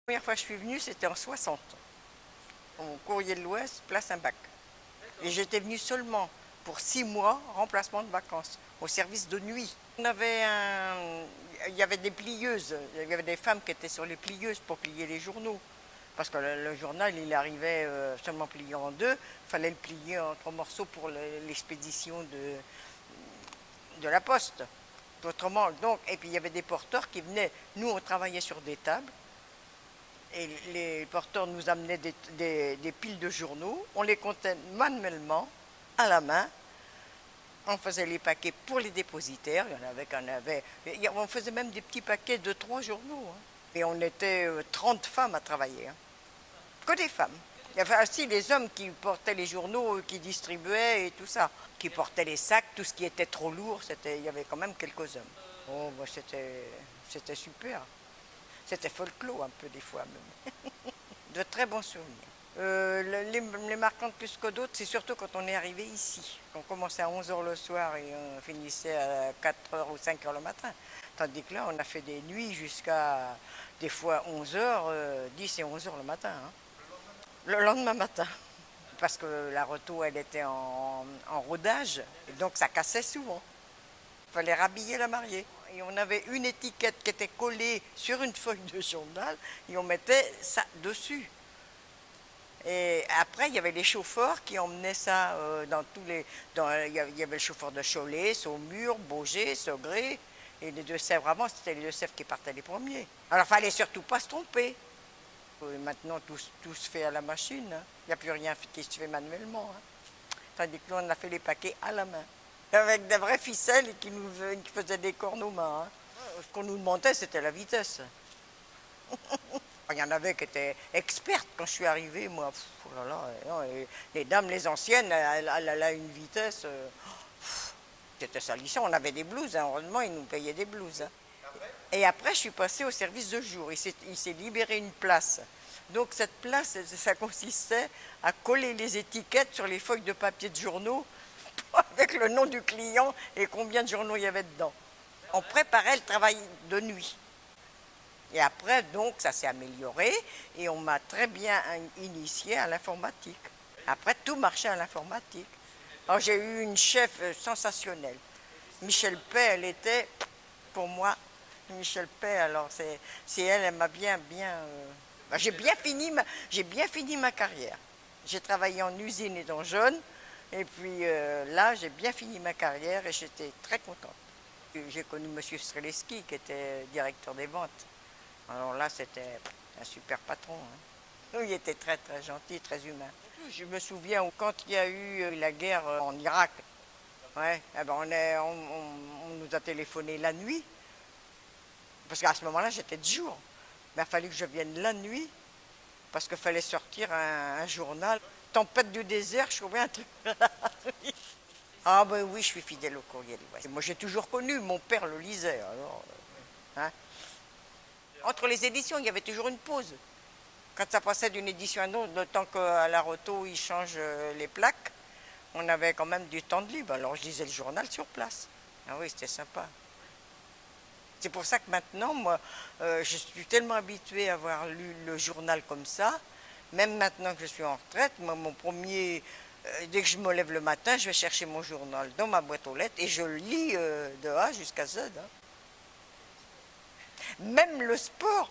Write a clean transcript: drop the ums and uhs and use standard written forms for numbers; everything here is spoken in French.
La première fois que je suis venue, c'était en 60, au Courrier de l'Ouest, place Saint-Bac. Et j'étais venue seulement pour 6 mois, remplacement de vacances, au service de nuit. Il y avait des plieuses, il y avait des femmes qui étaient sur les plieuses pour plier les journaux. Parce que le journal, il arrivait seulement plié en deux, il fallait le plier en 3 morceaux pour l'expédition de la poste. Autrement, donc, et puis il y avait des porteurs qui venaient, nous on travaillait sur des tables, et les porteurs nous amenaient des piles de journaux, on les comptait manuellement, à la main, on faisait les paquets pour les dépositaires, il y en avait qu'on avait, on faisait même des petits paquets de 3 journaux, hein. Et on était 30 femmes à travailler, hein. Que des femmes. Il y avait aussi les hommes qui portaient les journaux, qui distribuaient et tout ça, qui portaient les sacs, tout ce qui était trop lourd, il y avait quand même quelques hommes. Oh, bah, c'était super. C'était folklore un peu des fois même. De très bons souvenirs. Les marquantes plus que d'autres, c'est surtout quand on est arrivé ici. On commençait à 11 h le soir et on finissait à 4 h ou 5 h le matin. Tandis que là, on a fait des nuits jusqu'à des fois 11 h, 10 et 11 h le matin, hein. Le lendemain matin. Parce que la retour, elle était en rodage, et donc ça cassait souvent. Il fallait rhabiller la mariée. Et on avait une étiquette qui était collée sur une feuille de journal et on mettait ça dessus. Et après, il y avait les chauffeurs qui emmenaient ça dans tous les. Il y avait le chauffeur de Cholet, Saumur, Baugé, Saugré. Et les Deux-Sèvres avant, c'était les Deux-Sèvres qui partaient les premiers. Alors, il ne fallait surtout pas se tromper. Maintenant, tout se fait à la machine, hein. Il n'y a plus rien qui se fait manuellement, hein. Tandis que nous, on a fait les paquets à la main. Avec des vraies ficelles et qui faisaient des cornes aux mains, hein. Ce qu'on nous demandait, c'était la vitesse. Il y en avait qui étaient expertes quand je suis arrivée, moi. Pff, oh là là, non, les dames, les anciennes, elles avaient une vitesse. C'était salissant. On avait des blouses, hein. Heureusement, ils nous payaient des blouses, hein. Et après, je suis passée au service de jour. Il s'est libéré une place. Donc cette place, ça consistait à coller les étiquettes sur les feuilles de papier de journaux avec le nom du client et combien de journaux il y avait dedans. On préparait le travail de nuit. Et après, donc, ça s'est amélioré et on m'a très bien initié à l'informatique. Après, tout marchait à l'informatique. Alors, j'ai eu une chef sensationnelle. Michel Pay, elle était, pour moi, Michel Pay, alors c'est elle, elle m'a bah, j'ai bien fini ma carrière. J'ai travaillé en usine et dans Jeune, et puis là, j'ai bien fini ma carrière et j'étais très contente. J'ai connu M. Streleski, qui était directeur des ventes. Alors là, c'était un super patron, hein. Il était très très gentil, très humain. Je me souviens quand il y a eu la guerre en Irak, ouais, eh ben on nous a téléphoné la nuit, parce qu'à ce moment-là, j'étais de jour. Mais il a fallu que je vienne la nuit, parce qu'il fallait sortir un journal. Tempête du désert, je trouvais un truc. Ah ben oui, je suis fidèle au Courrier de l'Ouest. Moi, j'ai toujours connu, mon père le lisait, alors, hein. Entre les éditions, il y avait toujours une pause. Quand ça passait d'une édition à une autre, le temps qu'à la roto, ils changent les plaques, on avait quand même du temps de libre. Alors je lisais le journal sur place. Ah oui, c'était sympa. C'est pour ça que maintenant, moi, je suis tellement habituée à avoir lu le journal comme ça. Même maintenant que je suis en retraite, moi, mon premier, dès que je me lève le matin, je vais chercher mon journal dans ma boîte aux lettres et je le lis de A jusqu'à Z, hein. Même le sport.